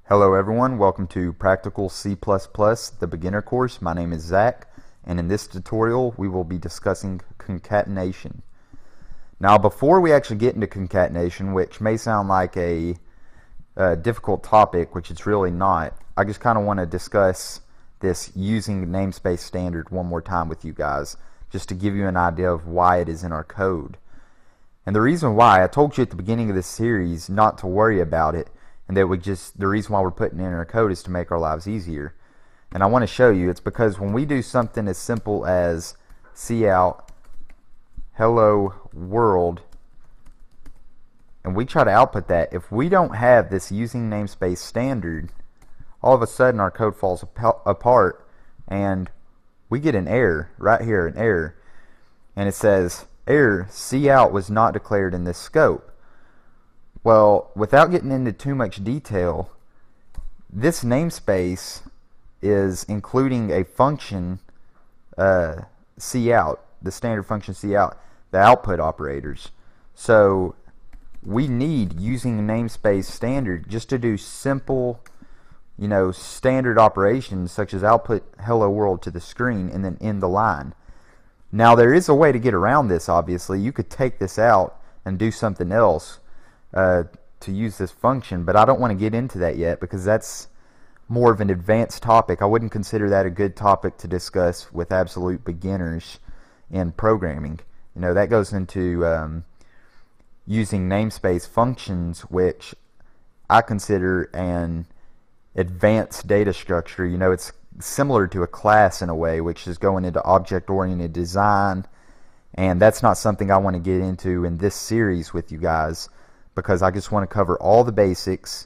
Hello everyone, welcome to Practical C++, the beginner course. My name is Zach, and in this tutorial we will be discussing concatenation. Now before we actually get into concatenation, which may sound like a difficult topic, which it's really not, I just kind of want to discuss this using namespace standard one more time with you guys, just to give you an idea of why it is in our code. And the reason why, I told you at the beginning of this series not to worry about it, and that the reason why we're putting it in our code is to make our lives easier. And I want to show you, it's because when we do something as simple as cout hello world, and we try to output that, if we don't have this using namespace standard, all of a sudden our code falls apart and we get an error right here, an error, and it says error, cout was not declared in this scope. Well, without getting into too much detail, this namespace is including a function cout, the standard function cout, the output operators. So we need using namespace standard just to do simple, standard operations such as output hello world to the screen and then end the line. Now there is a way to get around this. Obviously, you could take this out and do something else to use this function, but I don't want to get into that yet because that's more of an advanced topic. I wouldn't consider that a good topic to discuss with absolute beginners in programming. That goes into using namespace functions, which I consider an advanced data structure. It's similar to a class in a way, which is going into object-oriented design, and that's not something I want to get into in this series with you guys, because I just want to cover all the basics,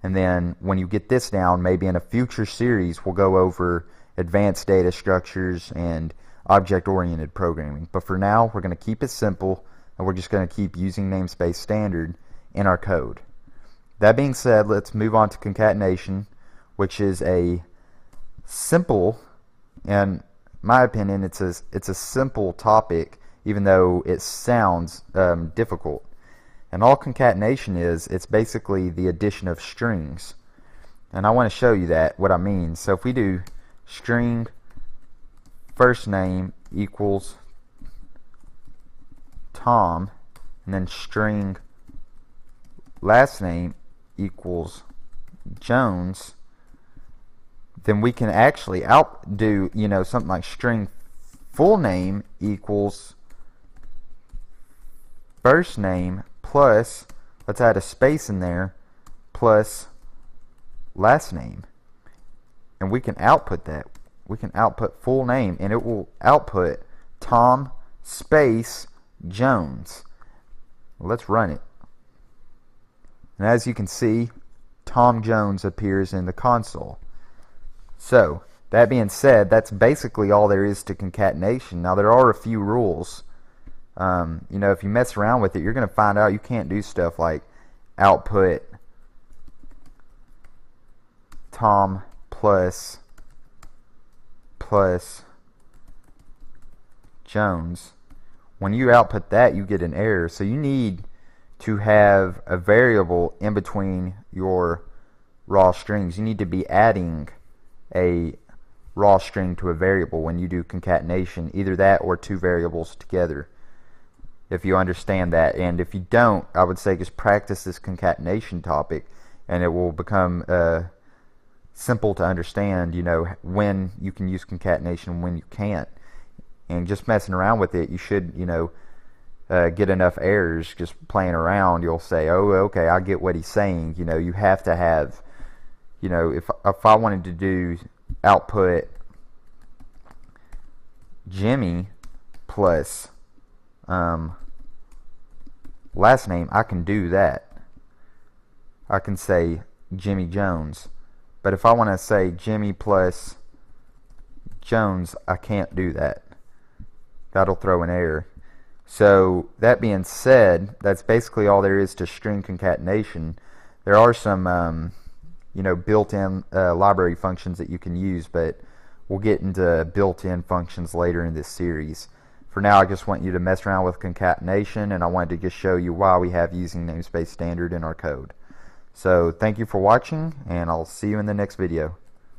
and then when you get this down, maybe in a future series we'll go over advanced data structures and object-oriented programming. But for now, we're going to keep it simple, and we're just going to keep using namespace standard in our code. That being said, let's move on to concatenation, which is a simple, in my opinion, it's a simple topic, even though it sounds difficult. And all concatenation is, it's basically the addition of strings. And I want to show you what I mean. So if we do string first name equals Tom, and then string last name equals Jones, then we can actually outdo, something like string full name equals first name plus, let's add a space in there, plus last name. And we can output that. We can output full name, and it will output Tom space Jones. Let's run it. And as you can see, Tom Jones appears in the console. So, that being said, that's basically all there is to concatenation. Now, there are a few rules. If you mess around with it, you're going to find out you can't do stuff like output Tom plus Jones. When you output that, you get an error. So you need to have a variable in between your raw strings. You need to be adding a raw string to a variable when you do concatenation, either that or two variables together, if you understand that. And if you don't, I would say just practice this concatenation topic, and it will become simple to understand, when you can use concatenation and when you can't. And just messing around with it, you should, get enough errors just playing around. You'll say, oh, okay, I get what he's saying. You have to have, if I wanted to do output Jimmy plus last name, I can do that. I can say Jimmy Jones. But if I want to say Jimmy plus Jones, I can't do that. That'll throw an error. So that being said, that's basically all there is to string concatenation. There are some built-in library functions that you can use, but we'll get into built-in functions later in this series. For now, I just want you to mess around with concatenation, and I wanted to just show you why we have using namespace standard in our code. So thank you for watching, and I'll see you in the next video.